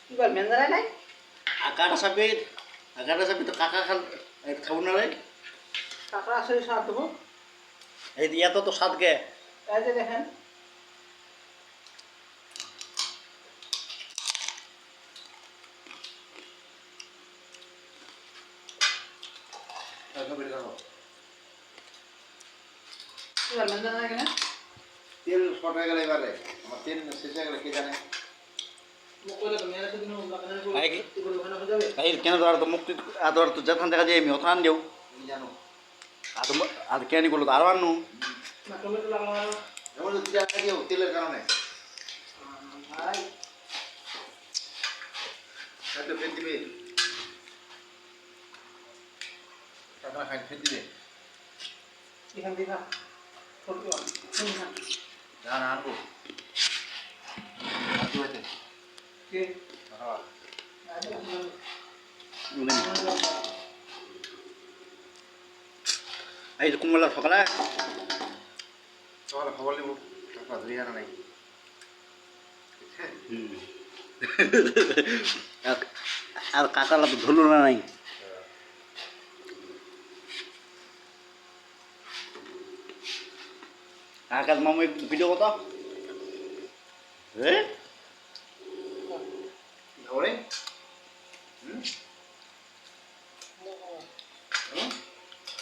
কিবার মেন্দারাই নাই আগাটা চাবি তো কাকা খাবো না রে কাঁকড়া আসলে স্বাদ দেবো এই এত তো স্বাদ গে এই যে দেখেন কিবার মেন্দারা নাই কেন তেল শর্ট হয়ে গেলে এবারে আমার তেল শেষ হয়ে গেলে কে জানে কেন ধর তো মুক্তি ধর তো যখন দেখা যায় আমি অথান যাও জানো আর কেন করলো তো আরো আনু তেলের কারণে ফের দিবে টাকা খাই ফের দিবে এখান থেকে না না আনবো কে এই কুমলা সকালে খবর নেব টাকা ধরি আনা নাই আর কাকালা তো ধরল না নাই কাকার মামু একটু ভিডিও কত ধরে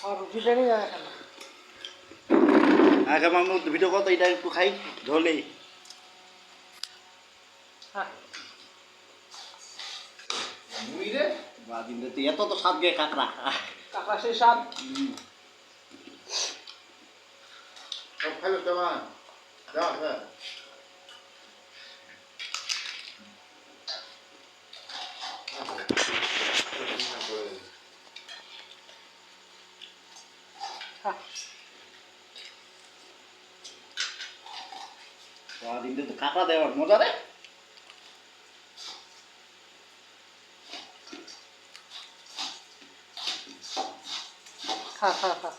আর রুটিটা নিয়ে যায় এখন আগে মামু ভিডিও কত এটা একটু খাই ধরলে হ্যাঁ মুই রে বাদিন রে এত তো স্বাদ গে কাকড়া কাঁকড়া সেই স্বাদ সব খাইলো তোমার দাও হ্যাঁ বাদিন রে তো কাকড়া দেওয়ার মজা রে খা খা খা